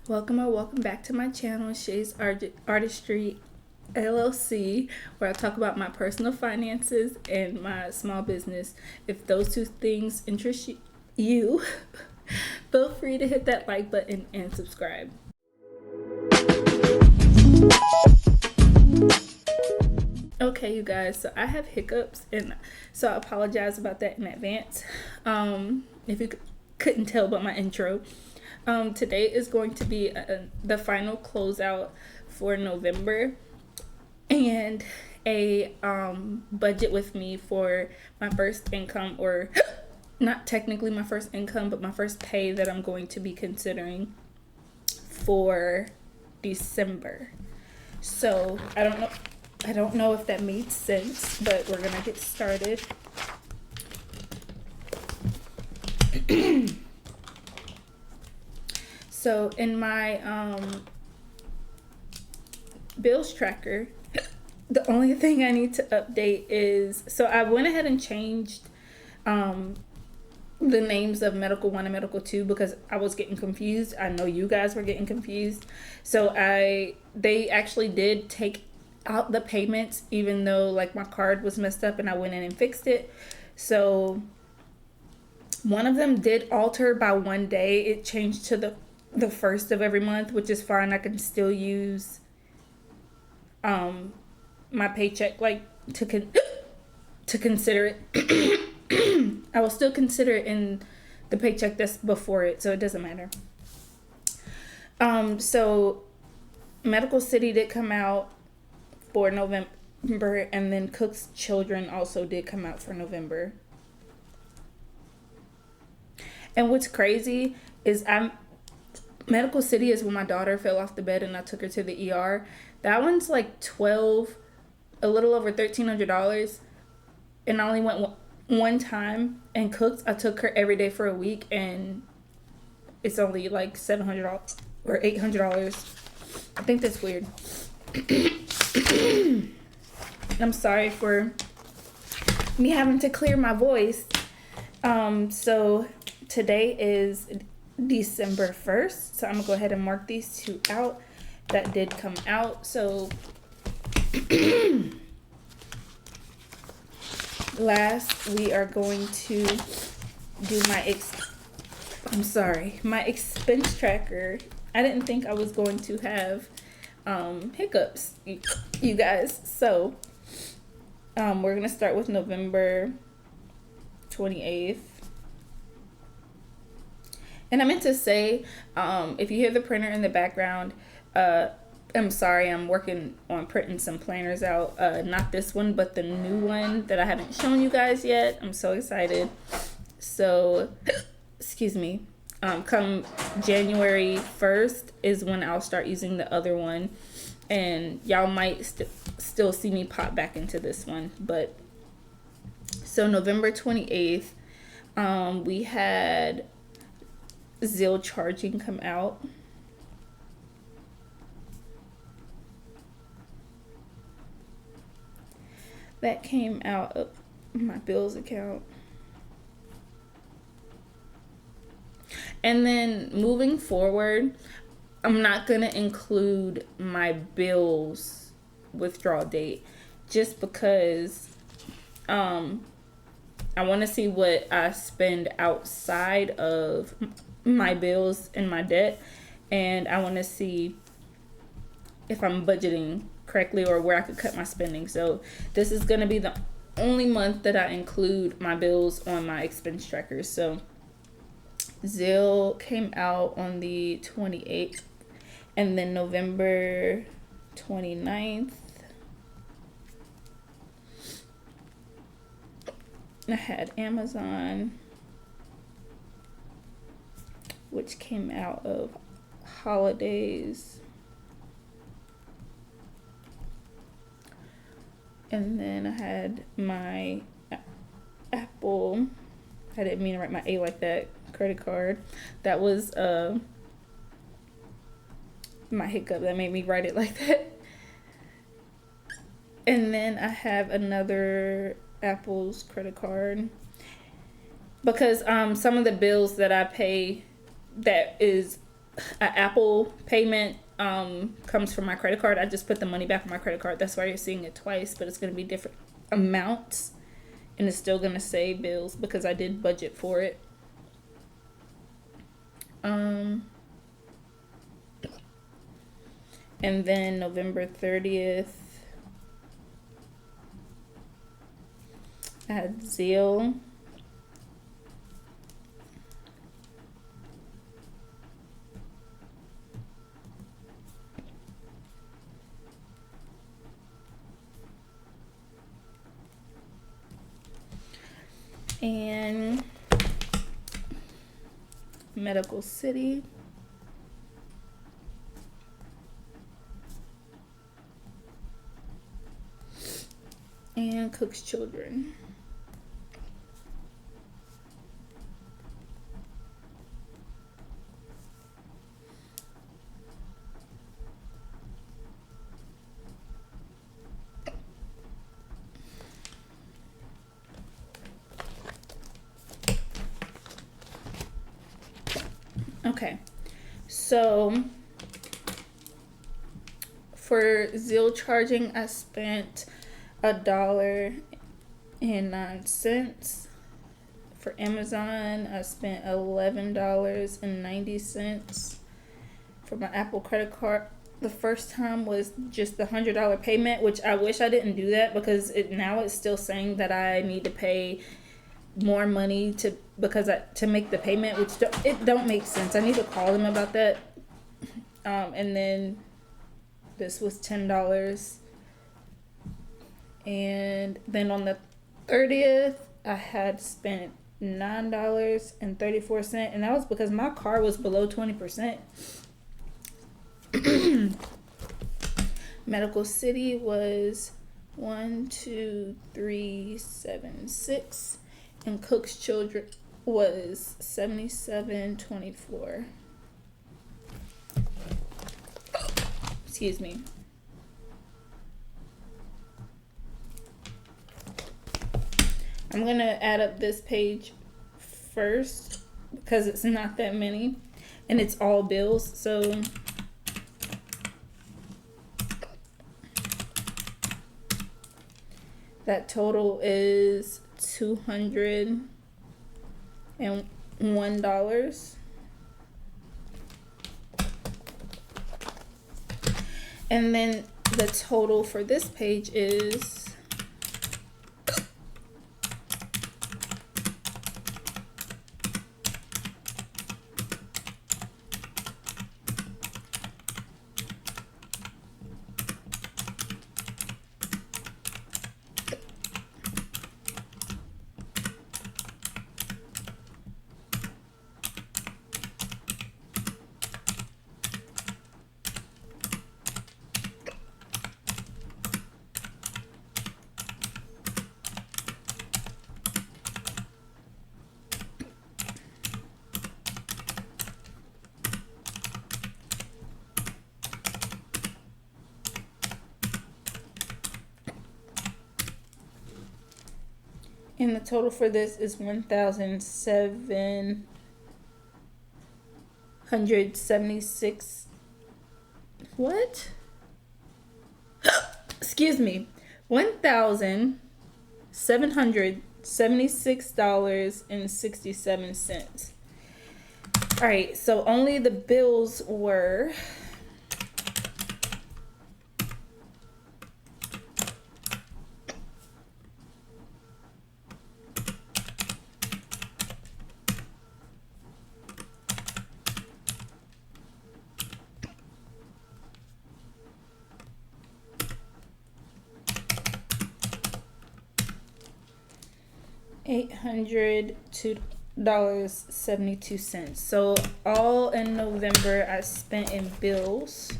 Welcome back to my channel, Shay's Artistry LLC, where I talk about my personal finances and my small business. If those two things interest you, feel free to hit that like button and subscribe. Okay, you guys, so I have hiccups, and so I apologize about that in advance. If you couldn't tell by my intro. Today is going to be the final closeout for November, and a budget with me for my first income, or not technically my first income, but my first pay that I'm going to be considering for December. So I don't know if that made sense, but we're gonna get started. So in my bills tracker, the only thing I need to update is, so I went ahead and changed the names of Medical 1 and Medical 2 because I was getting confused. I know you guys were getting confused. So they actually did take out the payments, even though like my card was messed up and I went in and fixed it. So one of them did alter by one day. It changed to the first of every month, which is fine. I can still use my paycheck like to consider it. I will still consider it in the paycheck that's before it, so it doesn't matter. So Medical City did come out for November, and then Cook's Children also did come out for November. And what's crazy is Medical City is when my daughter fell off the bed and I took her to the ER. That one's like a little over $1,300, and I only went one time. And Cook's, I took her every day for a week, and it's only like $700 or $800. I think that's weird. I'm sorry for me having to clear my voice. So today is December 1st, so I'm gonna go ahead and mark these two out that did come out. So last, we are going to do my expense tracker. I didn't think I was going to have hiccups, you guys. So we're gonna start with November 28th. And I meant to say, if you hear the printer in the background, I'm sorry, I'm working on printing some planners out. Not this one, but the new one that I haven't shown you guys yet. I'm so excited. So, excuse me. Come January 1st is when I'll start using the other one. And y'all might still see me pop back into this one. But, so November 28th, we had Zelle charging come out. That came out of my bills account. And then moving forward, I'm not going to include my bills withdrawal date just because I want to see what I spend outside of my bills and my debt, and I want to see if I'm budgeting correctly or where I could cut my spending. So this is going to be the only month that I include my bills on my expense tracker. So Zelle came out on the 28th, and then November 29th I had Amazon, which came out of holidays. And then I had my Apple, I didn't mean to write my A like that, credit card. That was my hiccup that made me write it like that. And then I have another Apple's credit card because some of the bills that I pay that is an Apple payment comes from my credit card. I just put the money back on my credit card. That's why you're seeing it twice, but it's going to be different amounts, and it's still going to say bills because I did budget for it. And then November 30th, I had Zeal. And Medical City. And Cook's Children. Okay, so for Zeal charging, I spent $1.09. For Amazon, I spent $11.90. For my Apple credit card, the first time was just the $100 payment, which I wish I didn't do that because now it's still saying that I need to pay more money to make the payment, which it don't make sense. I need to call them about that. And then this was $10. And then on the 30th, I had spent $9.34, and that was because my car was below 20%. Medical City was 12376, and Cook's Children was 7724. Excuse me. I'm gonna add up this page first because it's not that many and it's all bills. So that total is $201. And then the total for this page is and the total for this is $1,776. What? Excuse me. $1,776.67. All right, so only the bills were $802.72. So all in November I spent in bills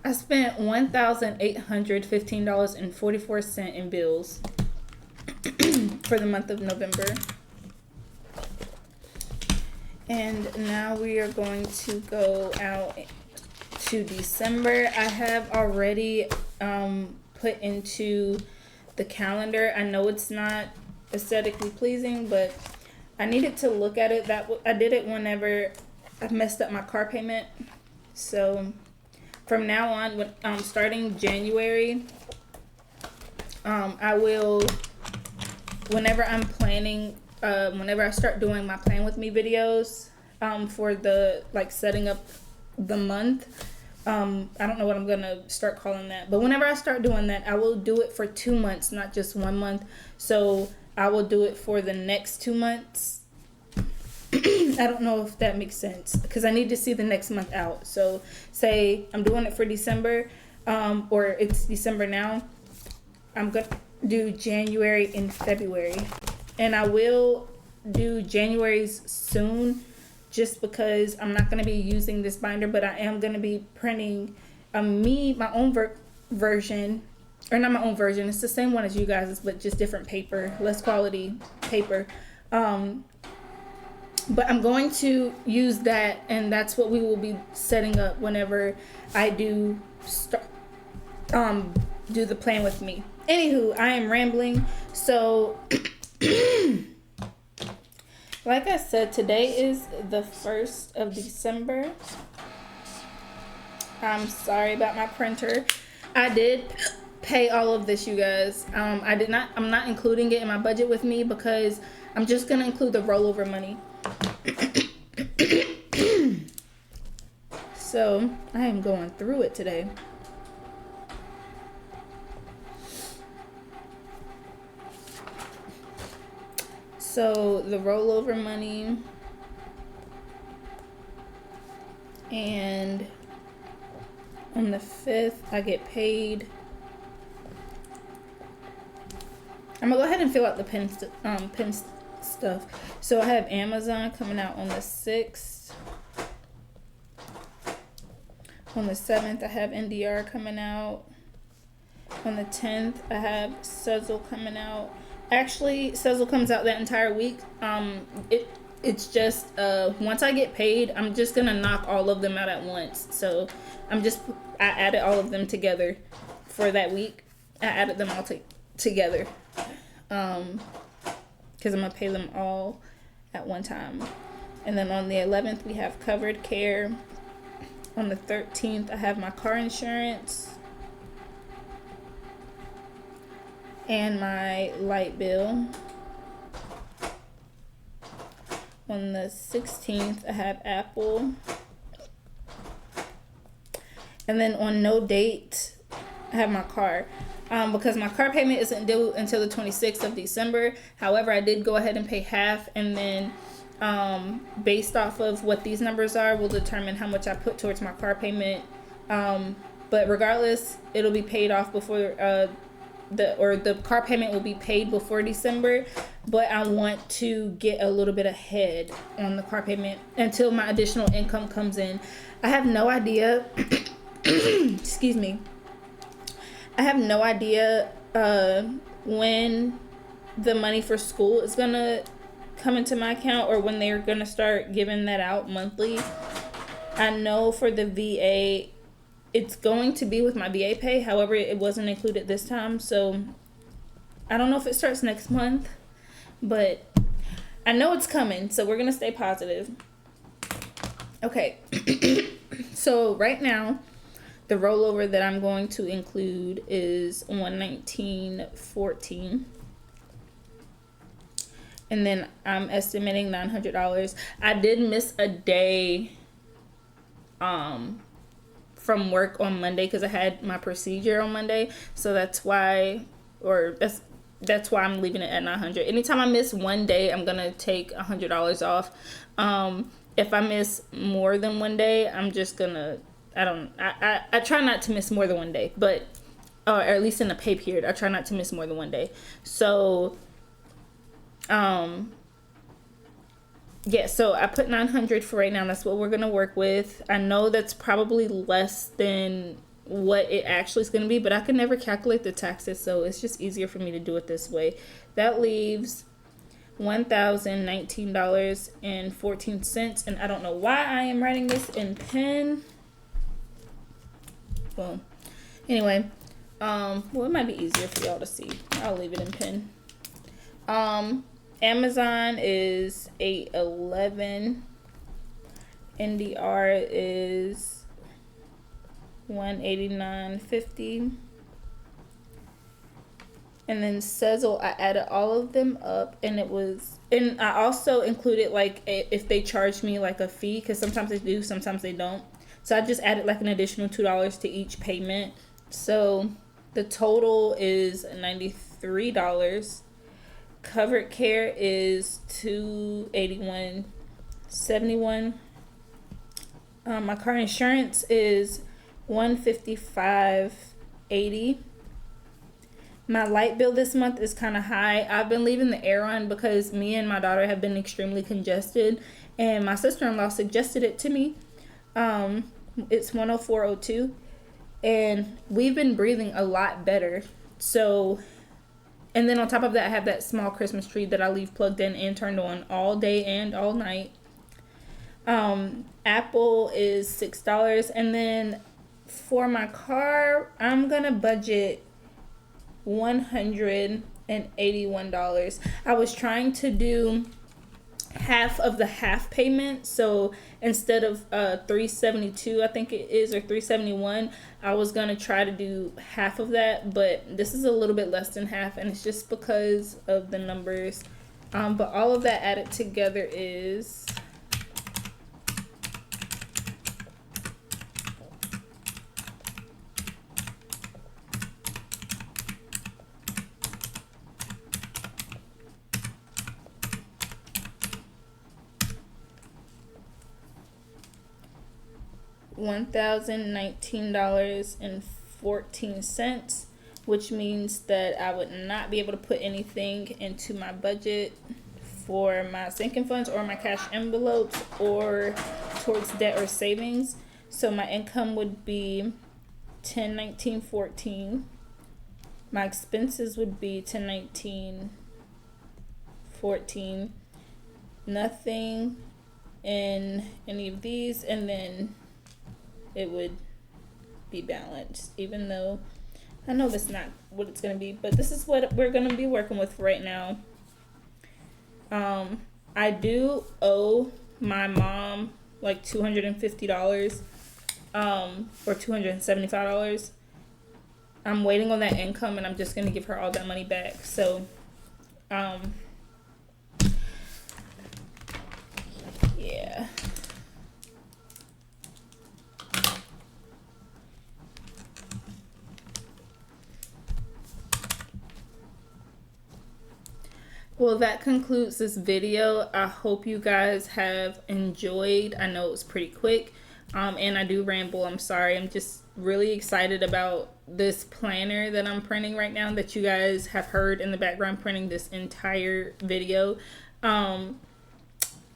I spent $1,815.44 in bills for the month of November. And now we are going to go out to December. I have already put into the calendar. I know it's not aesthetically pleasing, but I needed to look at it. I did it whenever I messed up my car payment. So from now on, starting January, I will, whenever I'm planning, whenever I start doing my plan with me videos, for the setting up the month, I don't know what I'm gonna start calling that, but whenever I start doing that, I will do it for 2 months, not just 1 month. So I will do it for the next 2 months. I don't know if that makes sense, because I need to see the next month out. So say I'm doing it for December, or it's December now, I'm gonna do January and February, and I will do January's soon, just because I'm not going to be using this binder, but I am going to be printing my own version, or not my own version, it's the same one as you guys, but just different paper, less quality paper. But I'm going to use that, and that's what we will be setting up whenever I do do the plan with me. Anywho, I am rambling. So like I said, today is the 1st of December. I'm sorry about my printer. I did pay all of this, you guys. I'm not including it in my budget with me, because I'm just going to include the rollover money. So I am going through it today. So the rollover money, and on the 5th I get paid. I'm gonna go ahead and fill out the pen stuff. So I have Amazon coming out on the 6th. On the 7th I have NDR coming out. On the 10th I have Sezzle coming out. Actually, Sezzle comes out that entire week. It's just once I get paid, I'm just gonna knock all of them out at once. So I added all of them together for that week. I added them all together, because I'm gonna pay them all at one time. And then on the 11th we have covered care. On the 13th I have my car insurance and my light bill. On the 16th I have Apple. And then on no date I have my car, because my car payment isn't due until the 26th of December. However, I did go ahead and pay half, and then based off of what these numbers are will determine how much I put towards my car payment. But regardless, it'll be paid off before the car payment will be paid before December, but I want to get a little bit ahead on the car payment until my additional income comes in. I have no idea excuse me. I have no idea when the money for school is gonna come into my account, or when they're gonna start giving that out monthly. I know for the VA, it's going to be with my VA pay. However, it wasn't included this time, so I don't know if it starts next month, but I know it's coming, so we're gonna stay positive. Okay. So right now the rollover that I'm going to include is 119.14, and then I'm estimating $900. I did miss a day from work on Monday, because I had my procedure on Monday, so that's why I'm leaving it at $900. Anytime I miss one day, I'm gonna take $100 off. If I miss more than one day, I'm just gonna, I try not to miss more than one day, but or at least in the pay period, I try not to miss more than one day. So yeah, so I put 900 for right now. That's what we're gonna work with. I know that's probably less than what it actually is gonna be, but I can never calculate the taxes, so it's just easier for me to do it this way. That leaves $1,019.14, and I don't know why I am writing this in pen. Well, anyway, Well, it might be easier for y'all to see. I'll leave it in pen. Amazon is $8.11. NDR is $189.50. And then Sezzle, I added all of them up, and I also included like if they charge me like a fee, because sometimes they do, sometimes they don't. So I just added like an additional $2 to each payment. So the total is $93. Covered care is $281.71. My car insurance is $155.80. My light bill this month is kind of high. I've been leaving the air on because me and my daughter have been extremely congested, and my sister-in-law suggested it to me. It's 104.02, and we've been breathing a lot better. So, and then on top of that, I have that small Christmas tree that I leave plugged in and turned on all day and all night. Apple is $6, and then for my car, I'm gonna budget $181. I was trying to do half of the half payment, so instead of $372, I think it is, or $371, I was gonna try to do half of that, but this is a little bit less than half, and it's just because of the numbers. But all of that added together is $1,019.14, which means that I would not be able to put anything into my budget for my sinking funds or my cash envelopes or towards debt or savings. So my income would be $1019.14. My expenses would be $1019.14. Nothing in any of these, and then it would be balanced, even though I know that's not what it's going to be, but this is what we're going to be working with right now. I do owe my mom like $250 or $275. I'm waiting on that income, and I'm just going to give her all that money back. So yeah. Well, that concludes this video. I hope you guys have enjoyed. I know it was pretty quick, and I do ramble. I'm sorry. I'm just really excited about this planner that I'm printing right now that you guys have heard in the background printing this entire video. I'm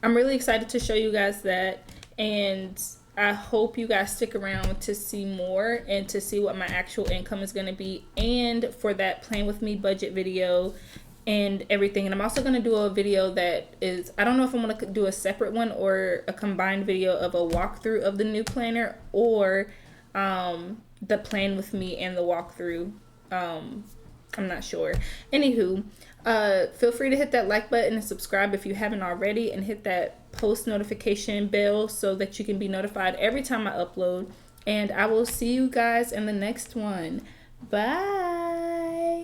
really excited to show you guys that, and I hope you guys stick around to see more and to see what my actual income is going to be, and for that plan with me budget video and everything. And I'm also going to do a video that is, I don't know if I'm going to do a separate one or a combined video of a walkthrough of the new planner, or the plan with me and the walkthrough. I'm not sure. Anywho, feel free to hit that like button and subscribe if you haven't already, and hit that post notification bell so that you can be notified every time I upload. And I will see you guys in the next one. Bye.